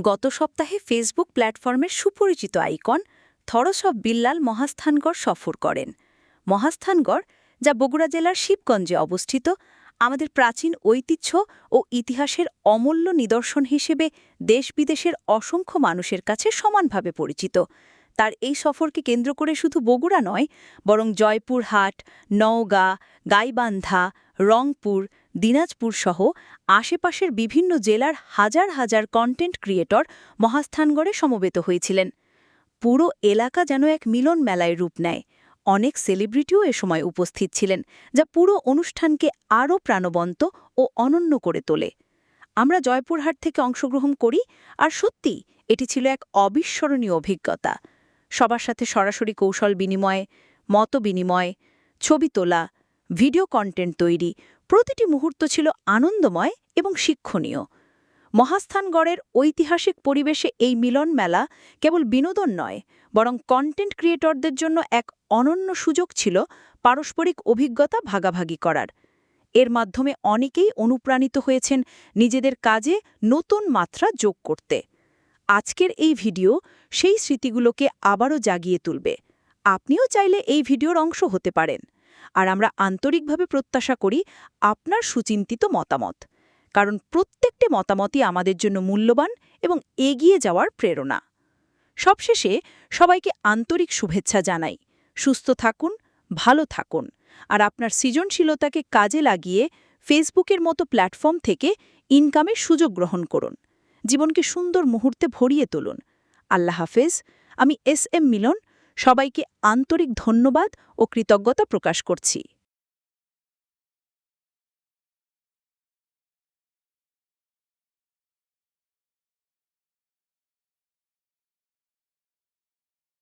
গত সপ্তাহে ফেসবুক প্ল্যাটফর্মের সুপরিচিত আইকন থরসব বিল্লাল মহাস্থানগড় সফর করেন। মহাস্থানগড়, যা বগুড়া জেলার শিবগঞ্জে অবস্থিত, আমাদের প্রাচীন ঐতিহ্য ও ইতিহাসের অমূল্য নিদর্শন হিসেবে দেশ-বিদেশের অসংখ্য মানুষের কাছে সমানভাবে পরিচিত। তার এই সফরকে কেন্দ্র করে শুধু বগুড়া নয়, বরং জয়পুরহাট, নওগাঁ, গাইবান্ধা, রংপুর, দিনাজপুর সহ আশেপাশের বিভিন্ন জেলার হাজার হাজার কন্টেন্ট ক্রিয়েটর মহাস্থানগড়ে সমবেত হয়েছিলেন। পুরো এলাকা যেন এক মিলন মেলায় রূপ নেয়। অনেক সেলিব্রিটিও এ সময় উপস্থিত ছিলেন, যা পুরো অনুষ্ঠানকে আরও প্রাণবন্ত ও অনন্য করে তোলে। আমরা জয়পুরহাট থেকে অংশগ্রহণ করি, আর সত্যি এটি ছিল এক অবিস্মরণীয় অভিজ্ঞতা। সবার সাথে সরাসরি কৌশল বিনিময়, মত বিনিময়, ছবি তোলা, ভিডিও কন্টেন্ট তৈরি, প্রতিটি মুহূর্ত ছিল আনন্দময় এবং শিক্ষণীয়। মহাস্থানগড়ের ঐতিহাসিক পরিবেশে এই মিলন মেলা কেবল বিনোদন নয়, বরং কন্টেন্ট ক্রিয়েটরদের জন্য এক অনন্য সুযোগ ছিল পারস্পরিক অভিজ্ঞতা ভাগাভাগি করার। এর মাধ্যমে অনেকেই অনুপ্রাণিত হয়েছেন নিজেদের কাজে নতুন মাত্রা যোগ করতে। আজকের এই ভিডিও সেই স্মৃতিগুলোকে আবারও জাগিয়ে তুলবে। আপনিও চাইলে এই ভিডিওর অংশ হতে পারেন। আর আমরা আন্তরিকভাবে প্রত্যাশা করি আপনার সুচিন্তিত মতামত, কারণ প্রত্যেকটি মতামতই আমাদের জন্য মূল্যবান এবং এগিয়ে যাওয়ার প্রেরণা। সবশেষে সবাইকে আন্তরিক শুভেচ্ছা জানাই। সুস্থ থাকুন, ভালো থাকুন, আর আপনার সৃজনশীলতাকে কাজে লাগিয়ে ফেসবুকের মতো প্ল্যাটফর্ম থেকে ইনকামের সুযোগ গ্রহণ করুন। জীবনকে সুন্দর মুহূর্তে ভরিয়ে তুলুন। আল্লাহ হাফেজ। আমি এস এম মিলন সবাইকে আন্তরিক ধন্যবাদ ও কৃতজ্ঞতা প্রকাশ করছি।